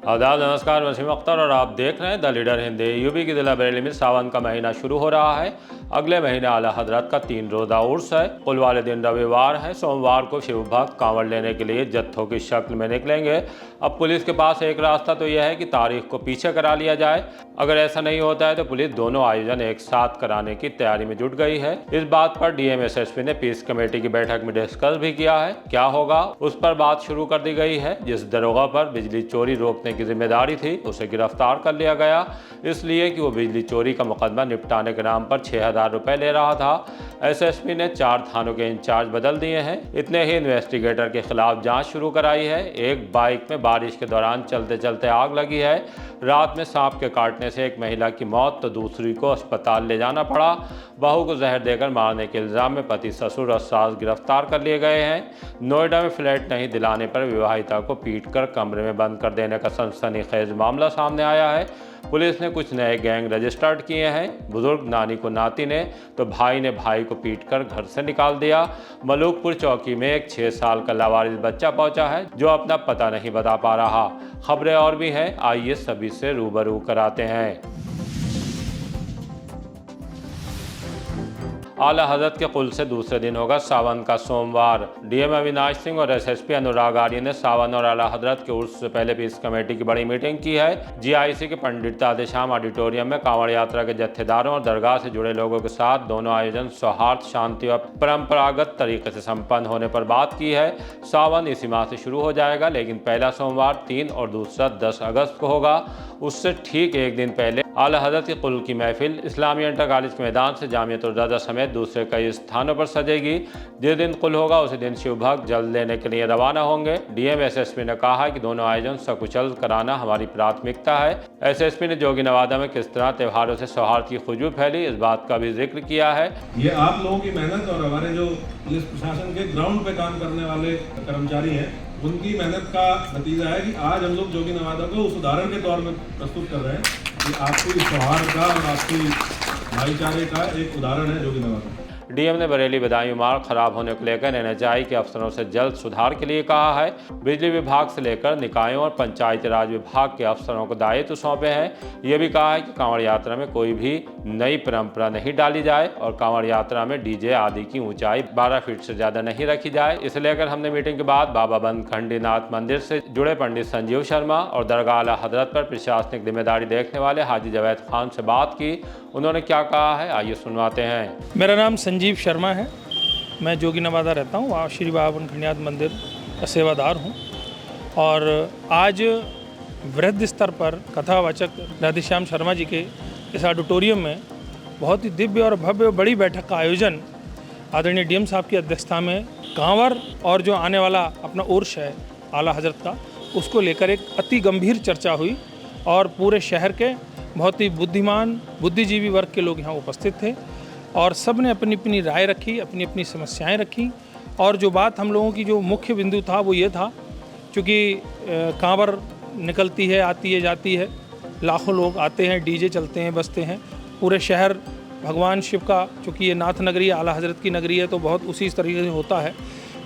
आदाब, नमस्कार। वसीम अख्तर और आप देख रहे हैं द लीडर हिंदी। यूपी की जिला बरेली में सावन का महीना शुरू हो रहा है। अगले महीने आला हजरत का 3 रोज़ा उर्स है। कुल वाले दिन रविवार है। सोमवार को शिव भक्त कांवड़ लेने के लिए जत्थों की शक्ल में निकलेंगे। अब पुलिस के पास एक रास्ता तो यह है कि तारीख को पीछे करा लिया जाए। अगर ऐसा नहीं होता है तो पुलिस दोनों आयोजन एक साथ कराने की तैयारी में जुट गई है। इस बात पर डीएम एसएसपी ने पीस कमेटी की बैठक में डिस्कस भी किया है। क्या होगा उस पर बात शुरू कर दी गई है। जिस दरोगा पर बिजली चोरी रोकने की जिम्मेदारी थी उसे गिरफ्तार कर लिया गया, इसलिए कि वो बिजली चोरी का मुकदमा निपटाने के नाम पर 6,000 रुपए ले रहा था। एसएसपी ने 4 थानों के इंचार्ज बदल दिए हैं। इतने ही इन्वेस्टिगेटर के खिलाफ जांच शुरू कराई है। एक बाइक में बारिश के दौरान चलते चलते आग लगी है। रात में सांप के काटने से एक महिला की मौत तो दूसरी को अस्पताल ले जाना पड़ा। बहू को जहर देकर मारने के इल्जाम में पति, ससुर और सास गिरफ्तार कर लिए गए हैं। नोएडा में फ्लैट नहीं दिलाने पर विवाहिता को पीटकर कमरे में बंद कर देने का सनसनीखेज मामला सामने आया है। पुलिस ने कुछ नए गैंग रजिस्टर्ड किए हैं। बुजुर्ग नानी को नाती ने तो भाई ने भाई को पीटकर घर से निकाल दिया। मलूकपुर चौकी में एक 6 साल का लावारिस बच्चा पहुंचा है जो अपना पता नहीं बता पा रहा। खबरें और भी हैं, आइए सभी से रूबरू कराते हैं। आला हजरत के कुल से दूसरे दिन होगा सावन का सोमवार। डीएम अविनाश सिंह और एसएसपी अनुराग आर्य ने सावन और आला हजरत के उर्स से पहले पीस कमेटी की बड़ी मीटिंग की है। जीआईसी के पंडित तादेश्याम ऑडिटोरियम में कांवड़ यात्रा के जत्थेदारों और दरगाह से जुड़े लोगों के साथ दोनों आयोजन सौहार्द, शांति और परंपरागत तरीके से संपन्न होने पर बात की है। सावन इसी माह से शुरू हो जाएगा, लेकिन पहला सोमवार 3 और दूसरा 10 अगस्त को होगा। उससे ठीक एक दिन पहले आला हजरत की कुल की महफिल इस्लामी इंटर कॉलेज के मैदान से जामियतुल रज़ा समेत दूसरे कई स्थानों पर सजेगी। जिस दिन कुल होगा उसी दिन शिव भक्त जल लेने के लिए रवाना होंगे। डीएम एसएसपी ने कहा है कि दोनों आयोजन सकुशल कराना हमारी प्राथमिकता है। एसएसपी ने जोगी नवादा में किस तरह त्योहारों से सौहार्द की खुशबू फैली, इस बात का भी जिक्र किया है। ये आप लोगों की मेहनत और हमारे जो पुलिस प्रशासन के ग्राउंड पे काम करने वाले कर्मचारी हैं, उनकी मेहनत का नतीजा है कि आज हम लोग जोगी नवादा को उस उदाहरण के तौर में प्रस्तुत कर रहे हैं कि आपकी सौहार्द का और आपकी भाईचारे का एक उदाहरण है जोगी नवादा। डीएम ने बरेली बदायूं मार्ग खराब होने को लेकर एनएचआई के अफसरों से जल्द सुधार के लिए कहा है। बिजली विभाग से लेकर निकायों और पंचायती राज विभाग के अफसरों को दायित्व सौंपे हैं। ये भी कहा है कि कांवड़ यात्रा में कोई भी नई परंपरा नहीं डाली जाए और कांवड़ यात्रा में डीजे आदि की ऊंचाई 12 फीट से ज्यादा नहीं रखी जाए। इसे लेकर हमने मीटिंग के बाद बाबा बंद खंडीनाथ मंदिर से जुड़े पंडित संजीव शर्मा और दरगाह आला हजरत पर प्रशासनिक जिम्मेदारी देखने वाले हाजी जवैद खान से बात की। उन्होंने क्या कहा है, आइए सुनवाते हैं। मेरा नाम संजीव शर्मा है। मैं जोगी नवादा रहता हूँ। वहाँ श्री बाबा बंद खंडीनाथ मंदिर का सेवादार हूँ। और आज वृहद स्तर पर कथावाचक राधेश्याम शर्मा जी के इस ऑडिटोरियम में बहुत ही दिव्य और भव्य बड़ी बैठक का आयोजन आदरणीय डीएम साहब की अध्यक्षता में कांवड़ और जो आने वाला अपना उर्स है आला हजरत का, उसको लेकर एक अति गंभीर चर्चा हुई और पूरे शहर के बहुत ही बुद्धिमान बुद्धिजीवी वर्ग के लोग यहाँ उपस्थित थे और सब ने अपनी अपनी राय रखी, अपनी अपनी समस्याएं रखी। और जो बात हम लोगों की जो मुख्य बिंदु था वो ये था, चूँकि कांवड़ निकलती है, आती है, जाती है, लाखों लोग आते हैं, डीजे चलते हैं, बजते हैं, पूरे शहर भगवान शिव का, चूँकि ये नाथ नगरी आला हजरत की नगरी है तो बहुत उसी तरीके से होता है।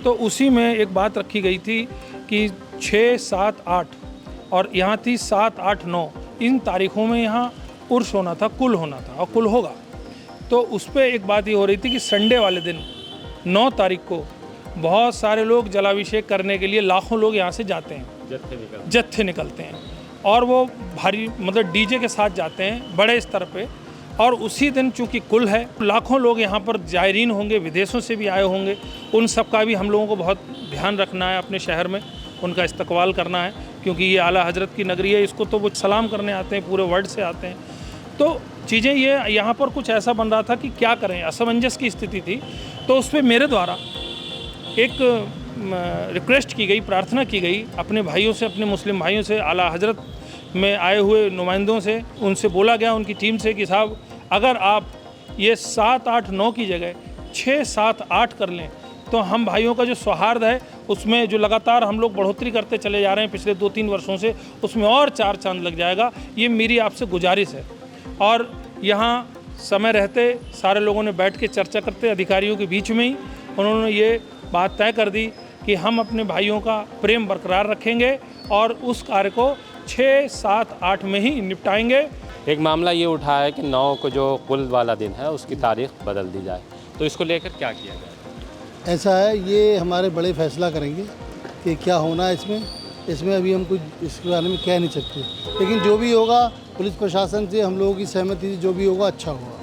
तो उसी में एक बात रखी गई थी कि 6, 7, 8 और यहाँ थी 7, 8, 9 इन तारीख़ों में यहाँ उर्स होना था, कुल होना था और कुल होगा। तो उस पर एक बात ये हो रही थी कि संडे वाले दिन 9 तारीख को बहुत सारे लोग जलाभिषेक करने के लिए लाखों लोग यहाँ से जाते हैं, जत्थे निकलते हैं और वो भारी मतलब डीजे के साथ जाते हैं बड़े स्तर पे। और उसी दिन चूँकि कुल है, लाखों लोग यहाँ पर जायरीन होंगे, विदेशों से भी आए होंगे, उन सब का भी हम लोगों को बहुत ध्यान रखना है। अपने शहर में उनका इस्तकबाल करना है क्योंकि ये आला हजरत की नगरी है, इसको तो वो सलाम करने आते हैं, पूरे वर्ल्ड से आते हैं। तो चीज़ें ये यहाँ पर कुछ ऐसा बन रहा था कि क्या करें, असमंजस की स्थिति थी। तो उस पर मेरे द्वारा एक रिक्वेस्ट की गई, प्रार्थना की गई अपने भाइयों से, अपने मुस्लिम भाइयों से, आला हजरत में आए हुए नुमाइंदों से, उनसे बोला गया उनकी टीम से कि साहब अगर आप ये 7, 8, 9 की जगह 6, 7, 8 कर लें तो हम भाइयों का जो सौहार्द है उसमें जो लगातार हम लोग बढ़ोतरी करते चले जा रहे हैं पिछले 2-3 वर्षों से, उसमें और 4 चांद लग जाएगा। ये मेरी आपसे गुजारिश है। और यहाँ समय रहते सारे लोगों ने बैठ के चर्चा करते, अधिकारियों के बीच में ही उन्होंने ये बात तय कर दी कि हम अपने भाइयों का प्रेम बरकरार रखेंगे और उस कार्य को 6, 7, 8 में ही निपटाएंगे। एक मामला ये उठा है कि 9 को जो कुल वाला दिन है उसकी तारीख बदल दी जाए, तो इसको लेकर क्या किया जाए? ऐसा है, ये हमारे बड़े फैसला करेंगे कि क्या होना है इसमें अभी हम कुछ इसके बारे में कह नहीं सकते, लेकिन जो भी होगा पुलिस प्रशासन से हम लोगों की सहमति से जो भी होगा अच्छा होगा।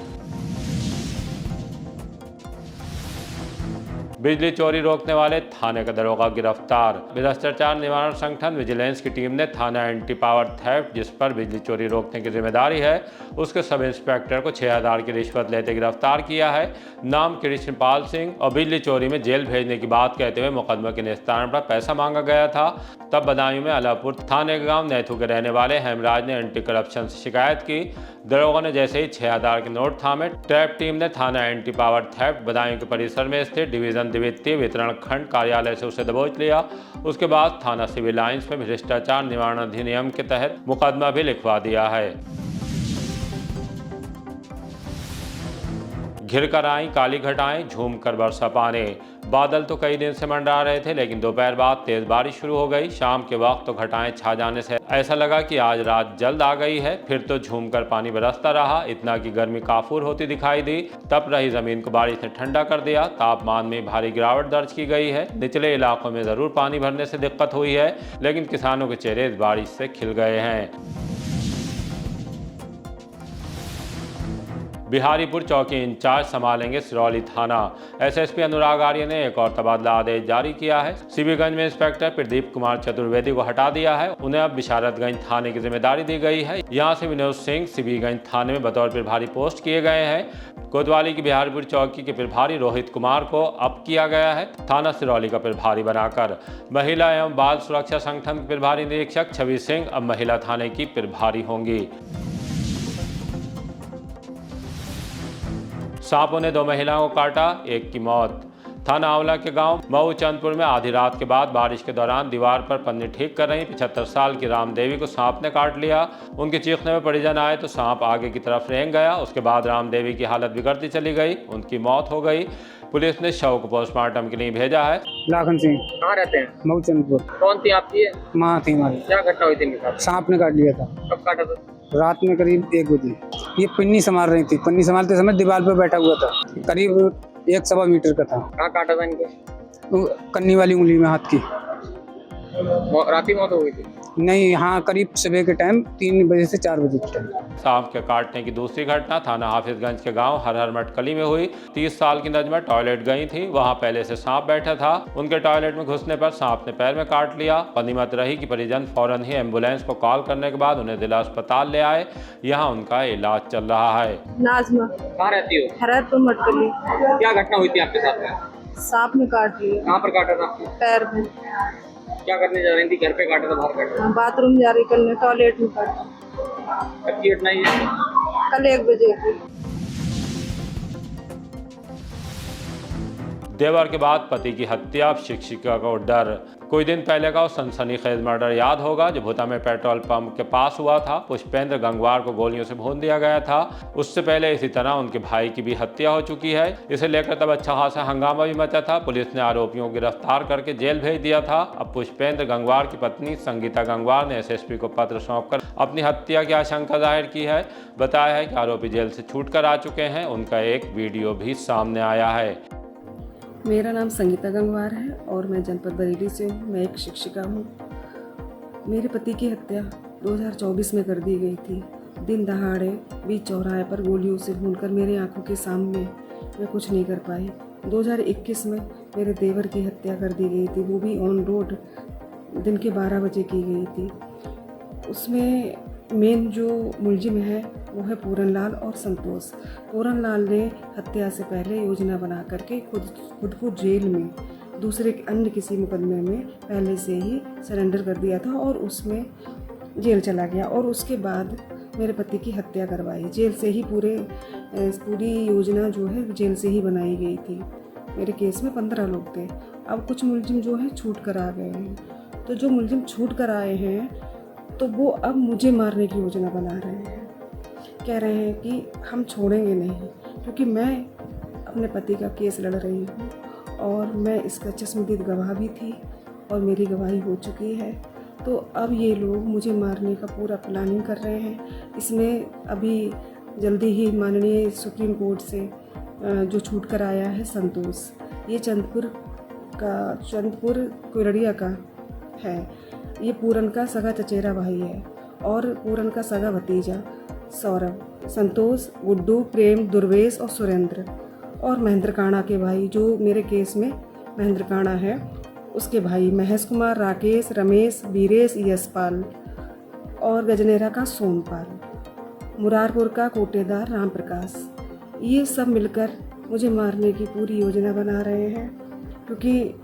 बिजली चोरी रोकने वाले थाने का दरोगा गिरफ्तार। भ्रष्टाचार निवारण संगठन विजिलेंस की टीम ने थाना एंटी पावर थेफ्ट, जिस पर बिजली चोरी रोकने की जिम्मेदारी है, उसके सब इंस्पेक्टर को 6000 की रिश्वत लेते गिरफ्तार किया है। नाम कृष्णपाल सिंह और बिजली चोरी में जेल भेजने की बात कहते हुए मुकदमे के निस्तारण पर पैसा मांगा गया था। तब बदायूं में अलापुर थाने के गांव नैथू के रहने वाले हेमराज ने एंटी करप्शन से शिकायत की। दरोगा ने जैसे ही 6000 के नोट थामे, ट्रैप टीम ने थाना एंटी पावर थेफ्ट बदायूं के परिसर में स्थित डिवीजन द्वितीय वितरण खंड कार्यालय से उसे दबोच लिया। उसके बाद थाना सिविल लाइंस में भ्रष्टाचार निवारण अधिनियम के तहत मुकदमा भी लिखवा दिया है। घिर कर आई काली घटाएं, झूम कर बरसा पानी। बादल तो कई दिन से मंडरा रहे थे, लेकिन दोपहर बाद तेज बारिश शुरू हो गई। शाम के वक्त तो घटाएं छा जाने से ऐसा लगा कि आज रात जल्द आ गई है। फिर तो झूमकर पानी बरसता रहा, इतना कि गर्मी काफूर होती दिखाई दी। तप रही जमीन को बारिश ने ठंडा कर दिया। तापमान में भारी गिरावट दर्ज की गई है। निचले इलाकों में जरूर पानी भरने से दिक्कत हुई है, लेकिन किसानों के चेहरे इस बारिश से खिल गए हैं। बिहारीपुर चौकी इंचार्ज संभालेंगे सिरौली थाना। एसएसपी अनुराग आर्य ने एक और तबादला आदेश जारी किया है। सीबीगंज में इंस्पेक्टर प्रदीप कुमार चतुर्वेदी को हटा दिया है। उन्हें अब बिशारतगंज थाने की जिम्मेदारी दी गई है। यहां से विनोद सिंह सीबीगंज थाने में बतौर प्रभारी पोस्ट किए गए हैं। कोतवाली की बिहारपुर चौकी के प्रभारी रोहित कुमार को अब किया गया है थाना सिरौली का प्रभारी बनाकर। महिला एवं बाल सुरक्षा संगठन के प्रभारी निरीक्षक छवि सिंह अब महिला थाने की प्रभारी होंगी। सांपों ने 2 महिलाओं को काटा, एक की मौत। थाना आंवला के गांव मऊ चंदपुर में आधी रात के बाद बारिश के दौरान दीवार पर पन्नी ठीक कर रही 75 साल की रामदेवी को सांप ने काट लिया। उनके चीखने में परिजन आए तो सांप आगे की तरफ रेंग गया। उसके बाद रामदेवी की हालत बिगड़ती चली गई, उनकी मौत हो गई। पुलिस ने शव को पोस्टमार्टम के लिए भेजा है। लाखन सिंह। कहाँ रहते हैं? मऊ चंदपुर। कौन थी आपकी? माँ थी हमारी। क्या घटना हुई थी इनके साथ? सांप ने काट लिया था। कब काटा था? रात में करीब 1 बजे। ये पन्नी संभाल रही थी, पन्नी संभालते समय दीवार पर बैठा हुआ था। करीब 1-1.25 मीटर का था। कहाँ काटा था इनके? कन्नी वाली उंगली में, हाथ की। रात ही मौत हो गई थी? नहीं, हाँ, करीब सुबह के टाइम 3 बजे से 4 बजे के टाइम। सांप के काटने की दूसरी घटना थाना हाफिजगंज के गांव हरहर मटकली में हुई। 30 साल की नजमा टॉयलेट गई थी, वहां पहले से सांप बैठा था। उनके टॉयलेट में घुसने पर सांप ने पैर में काट लिया। गनीमत रही कि परिजन फौरन ही एम्बुलेंस को कॉल करने के बाद उन्हें जिला अस्पताल ले आए। यहाँ उनका इलाज चल रहा है। नाजमा। कहाँ रहती हो? हरहरपुर मटकली। क्या घटना हुई थी आपके साथ में? सांप ने काट लिया। कहाँ पर काटा था? पैर में। क्या करने जा रही थी? घर पे काटा था, बाहर काटा था? बाथरूम जा रही करने, टॉयलेट में काटा। कब की घटना है? कल 1 बजे की। देवर के बाद पति की हत्या, शिक्षिका को डर। कुछ दिन पहले का वो सनसनीखेज मर्डर याद होगा जो भूता में पेट्रोल पंप के पास हुआ था। पुष्पेंद्र गंगवार को गोलियों से भून दिया गया था। उससे पहले इसी तरह उनके भाई की भी हत्या हो चुकी है। इसे लेकर तब अच्छा खासा हंगामा भी मचा था। पुलिस ने आरोपियों को गिरफ्तार करके जेल भेज दिया था। अब पुष्पेंद्र गंगवार की पत्नी संगीता गंगवार ने एसएसपी को पत्र सौंपकर अपनी हत्या की आशंका जाहिर की है। बताया है कि आरोपी जेल से छूट कर आ चुके हैं। उनका एक वीडियो भी सामने आया है। मेरा नाम संगीता गंगवार है और मैं जनपद बरेली से हूँ। मैं एक शिक्षिका हूँ। मेरे पति की हत्या 2024 में कर दी गई थी। दिन दहाड़े बीच चौराहे पर गोलियों से भूनकर मेरे आंखों के सामने। मैं कुछ नहीं कर पाई। 2021 में मेरे देवर की हत्या कर दी गई थी, वो भी ऑन रोड दिन के 12 बजे की गई थी। उसमें मेन जो मुलजिम है वो है पूरनलाल और संतोष। पूरनलाल ने हत्या से पहले योजना बना करके खुद को जेल में दूसरे अन्य किसी मुकदमे में पहले से ही सरेंडर कर दिया था और उसमें जेल चला गया। और उसके बाद मेरे पति की हत्या करवाई। जेल से ही पूरी योजना जो है जेल से ही बनाई गई थी। मेरे केस में 15 लोग थे। अब कुछ मुलजिम जो है छूट कर आ गए हैं। तो जो मुलजिम छूट कर आए हैं तो वो अब मुझे मारने की योजना बना रहे हैं। कह रहे हैं कि हम छोड़ेंगे नहीं, क्योंकि मैं अपने पति का केस लड़ रही हूँ और मैं इसका चश्मदीद गवाह भी थी और मेरी गवाही हो चुकी है। तो अब ये लोग मुझे मारने का पूरा प्लानिंग कर रहे हैं। इसमें अभी जल्दी ही माननीय सुप्रीम कोर्ट से जो छूट कर आया है संतोष, ये चंदपुर कुरड़िया का है। ये पूरन का सगा चचेरा भाई है और पूरन का सगा भतीजा सौरभ, संतोष, गुड्डू, प्रेम, दुर्वेश और सुरेंद्र, और महेंद्र काणा के भाई जो मेरे केस में महेंद्र काणा है, उसके भाई महेश कुमार, राकेश, रमेश, वीरेश, यशपाल और गजनेरा का सोमपाल, मुरारपुर का कोटेदार राम प्रकाश। ये सब मिलकर मुझे मारने की पूरी योजना बना रहे हैं, क्योंकि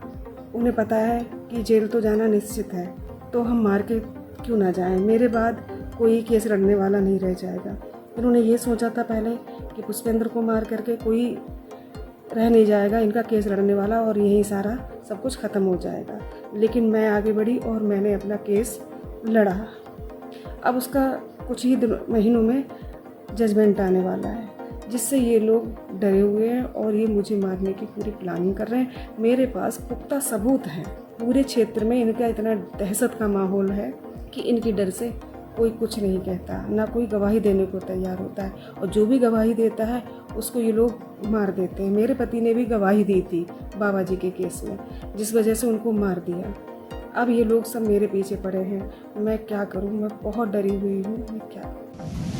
उन्हें पता है कि जेल तो जाना निश्चित है, तो हम मार के क्यों ना जाएं। मेरे बाद कोई केस लड़ने वाला नहीं रह जाएगा। इन्होंने ये सोचा था पहले कि पुष्पेंद्र को मार करके कोई रह नहीं जाएगा इनका केस लड़ने वाला और यही सारा सब कुछ ख़त्म हो जाएगा, लेकिन मैं आगे बढ़ी और मैंने अपना केस लड़ा। अब उसका कुछ ही महीनों में जजमेंट आने वाला है, जिससे ये लोग डरे हुए हैं और ये मुझे मारने की पूरी प्लानिंग कर रहे हैं। मेरे पास पुख्ता सबूत हैं। पूरे क्षेत्र में इनका इतना दहशत का माहौल है कि इनकी डर से कोई कुछ नहीं कहता, ना कोई गवाही देने को तैयार होता है, और जो भी गवाही देता है उसको ये लोग मार देते हैं। मेरे पति ने भी गवाही दी थी बाबा जी के केस में, जिस वजह से उनको मार दिया। अब ये लोग सब मेरे पीछे पड़े हैं। मैं क्या करूं? मैं बहुत डरी हुई हूँ। मैं क्या करूं?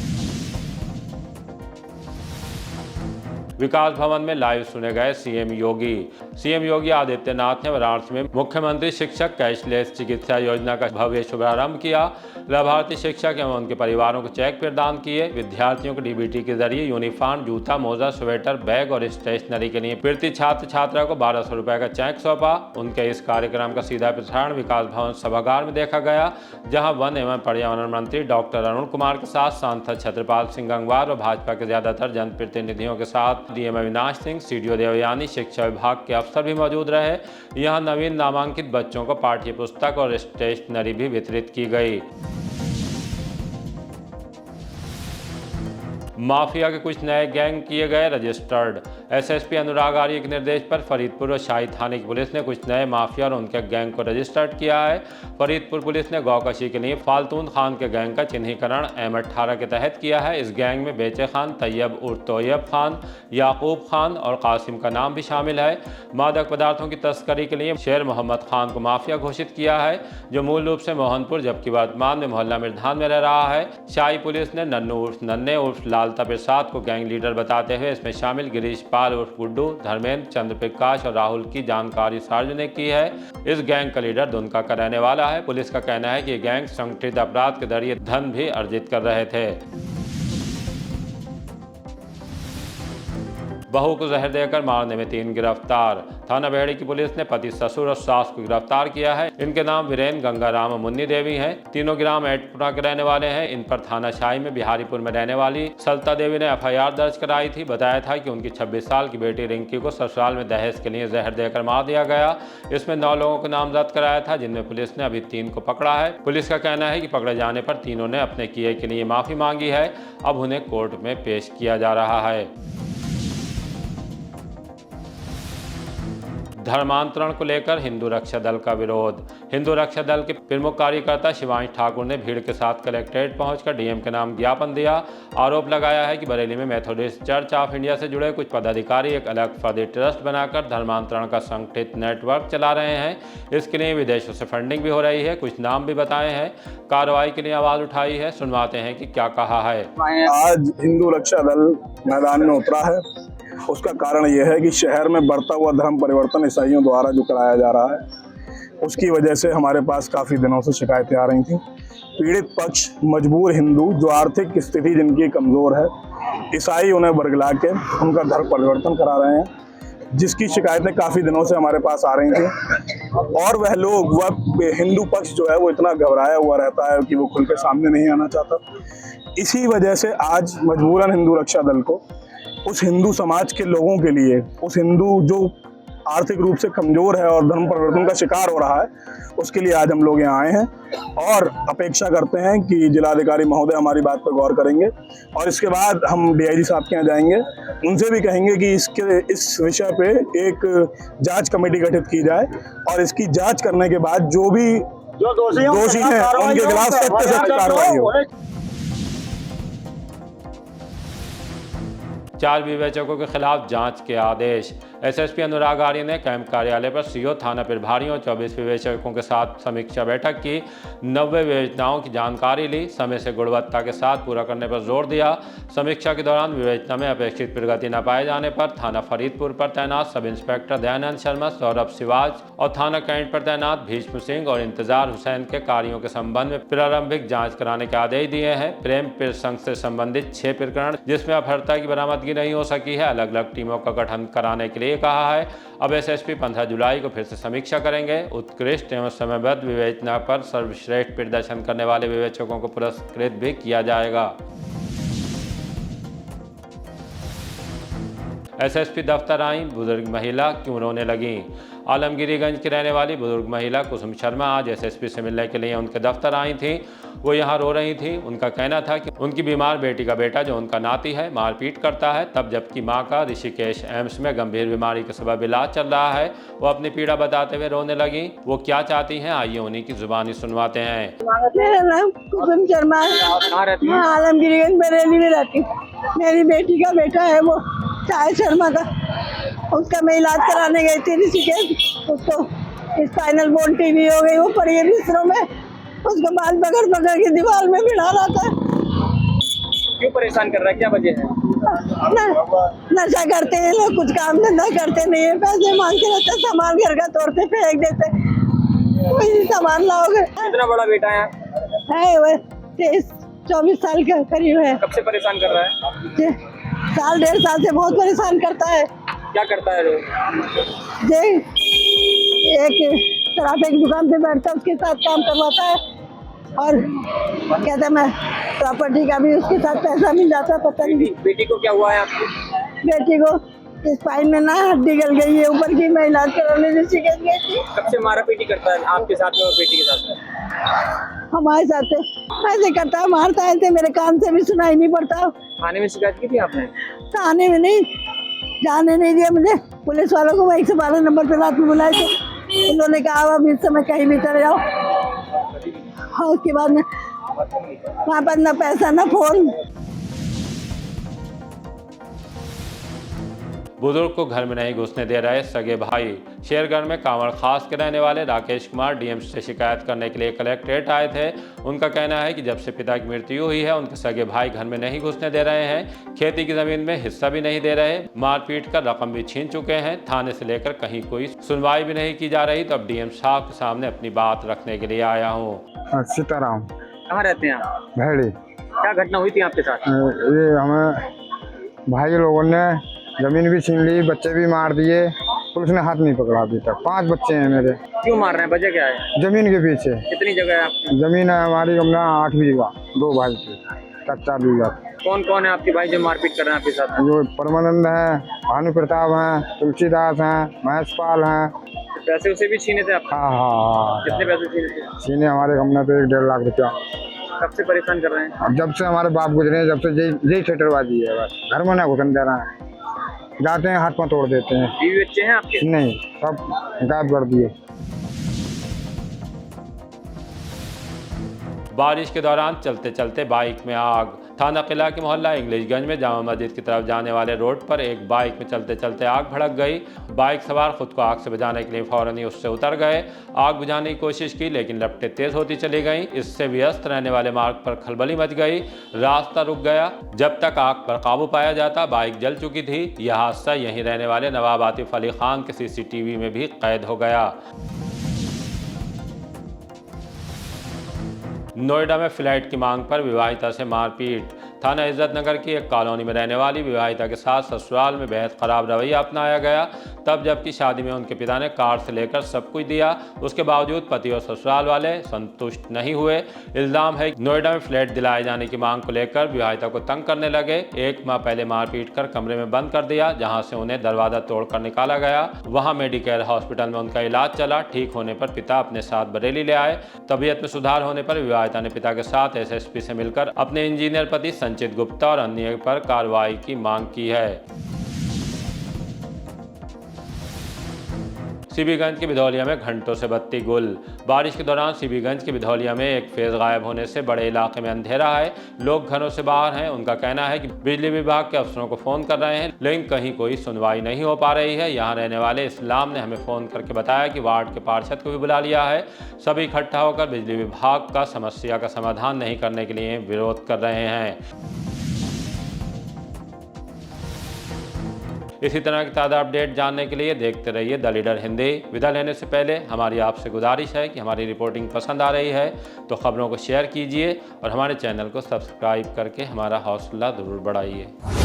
विकास भवन में लाइव सुने गए सीएम योगी आदित्यनाथ ने वाराणसी में मुख्यमंत्री शिक्षक कैशलेस चिकित्सा योजना का भव्य शुभारंभ किया। लाभार्थी शिक्षक एवं उनके परिवारों को चेक प्रदान किए। विद्यार्थियों को डीबीटी के जरिए यूनिफॉर्म, जूता, मोजा, स्वेटर, बैग और स्टेशनरी के लिए प्रति छात्र छात्रा को 1200 रुपए का चेक सौंपा। उनके इस कार्यक्रम का सीधा प्रसारण विकास भवन सभागार में देखा गया, जहां वन एवं पर्यावरण मंत्री डॉक्टर अरुण कुमार के साथ सांसद छत्रपाल सिंह गंगवार और भाजपा के ज्यादातर जनप्रतिनिधियों के साथ डीएम अविनाश सिंह, सीडीओ देवयानी, शिक्षा विभाग के अफसर भी मौजूद रहे। यहां नवीन नामांकित बच्चों को पाठ्य पुस्तक और स्टेशनरी भी वितरित की गई। माफिया के कुछ नए गैंग किए गए रजिस्टर्ड। एसएसपी अनुराग आर्य के निर्देश पर फरीदपुर और शाही थाने की पुलिस ने कुछ नए माफिया और उनके गैंग को रजिस्टर्ड किया है। फरीदपुर पुलिस ने गौकशी के लिए फाल्तून खान के गैंग का चिन्हीकरण M18 के तहत किया है। इस गैंग में बेचे खान, तैयब उर्फ तोयब खान, याकूब खान और कासिम का नाम भी शामिल है। मादक पदार्थों की तस्करी के लिए शेर मोहम्मद खान को माफिया घोषित किया है, जो मूल रूप से मोहनपुर जबकि वर्तमान में मोहल्ला मिर्धान में रह रहा है। शाही पुलिस ने नन्नू उर्फ नन्ने उर्फ लालता प्रसाद को गैंग लीडर बताते हुए इसमें शामिल गिरीश पाल उर्फ गुड्डू, धर्मेंद्र, चंद्र प्रकाश और राहुल की जानकारी सार्वजनिक की है। इस गैंग का लीडर दुमका का रहने वाला है। पुलिस का कहना है कि ये गैंग संगठित अपराध के जरिए धन भी अर्जित कर रहे थे। बहू को जहर देकर मारने में 3 गिरफ्तार। थाना बेहड़ी की पुलिस ने पति, ससुर और सास को गिरफ्तार किया है। इनके नाम वीरेंद्र, गंगाराम और मुन्नी देवी हैं। तीनों ग्राम एटपुरा के रहने वाले हैं। इन पर थाना शाही में बिहारीपुर में रहने वाली सलता देवी ने FIR दर्ज कराई थी। बताया था कि उनकी 26 साल की बेटी रिंकी को ससुराल में दहेज के लिए जहर देकर मार दिया गया। इसमें 9 लोगों को नामजद कराया था, जिनमें पुलिस ने अभी 3 को पकड़ा है। पुलिस का कहना है कि पकड़े जाने पर तीनों ने अपने किए के लिए माफी मांगी है। अब उन्हें कोर्ट में पेश किया जा रहा है। धर्मांतरण को लेकर हिंदू रक्षा दल का विरोध। हिंदू रक्षा दल के प्रमुख कार्यकर्ता शिवांश ठाकुर ने भीड़ के साथ कलेक्ट्रेट पहुंचकर डीएम के नाम ज्ञापन दिया। आरोप लगाया है कि बरेली में मेथोडिस्ट चर्च ऑफ इंडिया से जुड़े कुछ पदाधिकारी एक अलग फर्जी ट्रस्ट बनाकर धर्मांतरण का संगठित नेटवर्क चला रहे हैं। इसके लिए विदेशों से फंडिंग भी हो रही है। कुछ नाम भी बताए हैं। कार्रवाई के लिए आवाज उठाई है। सुनवाते हैं कि क्या कहा है। आज हिंदू रक्षा दल मैदान में उतरा है। उसका कारण यह है कि शहर में बढ़ता हुआ धर्म परिवर्तन ईसाइयों द्वारा जो कराया जा रहा है, उसकी वजह से हमारे पास काफ़ी दिनों से शिकायतें आ रही थी। पीड़ित पक्ष, मजबूर हिंदू जो आर्थिक स्थिति जिनकी कमज़ोर है, ईसाई उन्हें बरगला के उनका धर्म परिवर्तन करा रहे हैं, जिसकी शिकायतें काफ़ी दिनों से हमारे पास आ रही थी। और वह लोग, वह हिंदू पक्ष जो है वो इतना घबराया हुआ रहता है कि वो खुल के सामने नहीं आना चाहता। इसी वजह से आज मजबूरन हिंदू रक्षा दल को उस हिंदू समाज के लोगों के लिए, उस हिंदू जो आर्थिक रूप से कमज़ोर है और धर्म परिवर्तन का शिकार हो रहा है, उसके लिए आज हम लोग यहाँ आए हैं और अपेक्षा करते हैं कि जिलाधिकारी महोदय हमारी बात पर गौर करेंगे और इसके बाद हम DIG साहब के यहाँ जाएंगे, उनसे भी कहेंगे कि इस विषय पे एक जांच कमेटी गठित की जाए और इसकी जांच करने के बाद जो भी जो दोषी हैं उनके खिलाफ सख्त से सख्त कार्रवाई हो। 4 विवेचकों के खिलाफ जांच के आदेश। एसएसपी अनुराग आर्य ने कैंप कार्यालय पर सीओ, थाना प्रभारियों, 24 विवेचकों के साथ समीक्षा बैठक की। 90 विवेचनाओं की जानकारी ली, समय से गुणवत्ता के साथ पूरा करने पर जोर दिया। समीक्षा के दौरान विवेचना में अपेक्षित प्रगति न पाए जाने पर थाना फरीदपुर पर तैनात सब इंस्पेक्टर दयानंद शर्मा, सौरभ सिवाज और थाना कैंट पर तैनात भीष्म सिंह और इंतजार हुसैन के कार्यों के संबंध में प्रारंभिक जाँच कराने के आदेश दिए हैं। प्रेम प्रसंग से संबंधित 6 प्रकरण जिसमें अपहर्ता की बरामदगी नहीं हो सकी है, अलग अलग टीमों का गठन कराने के लिए कहा है। अब एसएसपी 15 जुलाई को फिर से समीक्षा करेंगे। उत्कृष्ट एवं समयबद्ध विवेचना पर सर्वश्रेष्ठ प्रदर्शन करने वाले विवेचकों को पुरस्कृत भी किया जाएगा। एसएसपी दफ्तर आई बुजुर्ग महिला क्यों रोने लगी। आलमगीरीगंज की रहने वाली बुजुर्ग महिला कुसुम शर्मा आज एसएसपी से मिलने के लिए उनके दफ्तर आई थी। वो यहाँ रो रही थी। उनका कहना था कि उनकी बीमार बेटी का बेटा जो उनका नाती है मारपीट करता है, तब जबकि मां का ऋषिकेश एम्स में गंभीर बीमारी के सबब इलाज चल रहा है। वो अपनी पीड़ा बताते हुए रोने लगी। वो क्या चाहती हैं, आइए उन्हीं की जुबानी सुनवाते हैं। मेरा नाम कुसुम शर्मा है, मैं आलमगीरगंज बरेली में रहती हूँ। मेरी बेटी का बेटा है वो चाय शर्मा का, उसका मैं इलाज कराने गई थी ऋषिकेश। उसको स्पाइनल बोन टीबी हो गई, वो पड़ी है बिस्तरों में। उसको बाल पकड़ पकड़ के दीवार में बिठा रहा था। क्यों परेशान कर रहा है, क्या वजह है? नशा करते हैं लोग, कुछ काम धंधा करते नहीं है, पैसे मांग के रहते, सामान घर का तोड़ते फेंक देते। वही सामान लाओगे। कितना बड़ा बेटा है? वो 23-24 साल का करीब है। कब से परेशान कर रहा है? 1.5 साल से बहुत परेशान करता है। क्या करता है लोग? एक शराब की दुकान पे बैठता है, उसके साथ काम करवाता है और कहता है मैं प्रॉपर्टी का भी उसके साथ पैसा मिल जाता है। पता नहीं बेटी को क्या हुआ है आपकी? बेटी को स्पाइन में ना हड्डी गल गई है ऊपर की, मैं इलाज कराने ऋषिकेश गई थी। कब से मारा पीटी करता है आपके साथ में और बेटी के साथ में? हमारे साथ ऐसे करता है, मारता है, ऐसे मेरे कान से भी सुनाई नहीं पड़ता। थाने में शिकायत की थी आपने? थाने में नहीं, जाने नहीं दिया मुझे। पुलिस वालों को 112 नंबर पे रात में बुलाए थे, उन्होंने कहा अब इस समय कहीं भी चले जाओ। हाँ, उसके बाद में वहाँ पर ना पैसा ना फोन। बुजुर्ग को घर में नहीं घुसने दे रहे सगे भाई। शेरगढ़ में कांवड़ खास के रहने वाले राकेश कुमार डीएम से शिकायत करने के लिए कलेक्ट्रेट आए थे। उनका कहना है कि जब से पिता की मृत्यु हुई है उनके सगे भाई घर में नहीं घुसने दे रहे हैं, खेती की जमीन में हिस्सा भी नहीं दे रहे, मारपीट कर रकम भी छीन चुके हैं। थाने से लेकर कहीं कोई सुनवाई भी नहीं की जा रही, तो अब डीएम साहब के सामने अपनी बात रखने के लिए आया हूँ। सीताराम। कहाँ रहते हैं आप? भेड़ी। क्या घटना हुई थी आपके साथ? ये हमें भाई लोगों ने जमीन भी छीन ली, बच्चे भी मार दिए, पुलिस ने हाथ नहीं पकड़ा अभी तक। 5 बच्चे हैं मेरे। क्यों मार रहे हैं, वजह क्या है? जमीन के पीछे। कितनी जगह है आपकी? जमीन है हमारी 8 बीघा, 2 भाई की 4 बीघा। कौन कौन है आपके भाई जो मारपीट कर रहे हैं आपके साथ? जो परमानंद है, भानु प्रताप है, तुलसीदास हैं, महेशपाल हैं। पैसे उसे भी छीने थे आप? हाँ। कितने पैसे छीने थे? छीने हमारे हमने पे 1.5 लाख रुपया। कब से परेशान कर रहे हैं? जब से हमारे बाप गुजरे हैं, जब से यही थिएटरबाजी है, बस घर में ना घुसन दे रहा है। जाते हैं हाथ में तोड़ देते हैं। बीवी बच्चे हैं आपके? नहीं, सब गायब कर दिए। बारिश के दौरान चलते चलते बाइक में आग। थाना किला के मोहल्ला इंग्लिशगंज में जामा मस्जिद की तरफ जाने वाले रोड पर एक बाइक में चलते चलते आग भड़क गई। बाइक सवार खुद को आग से बचाने के लिए फौरन ही उससे उतर गए। आग बुझाने की कोशिश की लेकिन लपटें तेज होती चली गईं। इससे व्यस्त रहने वाले मार्ग पर खलबली मच गई, रास्ता रुक गया। जब तक आग पर काबू पाया जाता बाइक जल चुकी थी। यह हादसा यहीं रहने वाले नवाब आतिफ अली खान के CCTV में भी कैद हो गया। नोएडा में फ्लैट की मांग पर विवाहिता से मारपीट। थाना इज्जत नगर की एक कॉलोनी में रहने वाली विवाहिता के साथ ससुराल में बेहद खराब रवैया अपनाया गया। तब जबकि शादी में उनके पिता ने कार से लेकर सब कुछ दिया, उसके बावजूद पति और ससुराल वाले संतुष्ट नहीं हुए। इल्जाम है कि नोएडा में फ्लैट दिलाए जाने की मांग को लेकर विवाहिता को तंग करने लगे। 1 माह पहले मारपीट कर कमरे में बंद कर दिया, जहां से उन्हें दरवाजा तोड़कर निकाला गया। वहां मेडिकेयर हॉस्पिटल में उनका इलाज चला। ठीक होने पर पिता अपने साथ बरेली ले आए। तबीयत में सुधार होने पर विवाहिता ने पिता के साथ SSP से मिलकर अपने इंजीनियर पति संचित गुप्ता और अन्य पर कार्रवाई की मांग की है। सीबीगंज के बिधौलिया में घंटों से बत्ती गुल। बारिश के दौरान सीबीगंज के बिधौलिया में एक फेज गायब होने से बड़े इलाके में अंधेरा है। लोग घरों से बाहर हैं। उनका कहना है कि बिजली विभाग के अफसरों को फोन कर रहे हैं, लेकिन कहीं कोई सुनवाई नहीं हो पा रही है। यहाँ रहने वाले इस्लाम ने हमें फोन करके बताया कि वार्ड के पार्षद को भी बुला लिया है। सभी इकट्ठा होकर बिजली विभाग का समस्या का समाधान नहीं करने के लिए विरोध कर रहे हैं। इसी तरह की ताज़ा अपडेट जानने के लिए देखते रहिए द लीडर हिंदी। विदा लेने से पहले हमारी आपसे गुजारिश है कि हमारी रिपोर्टिंग पसंद आ रही है तो खबरों को शेयर कीजिए और हमारे चैनल को सब्सक्राइब करके हमारा हौसला ज़रूर बढ़ाइए।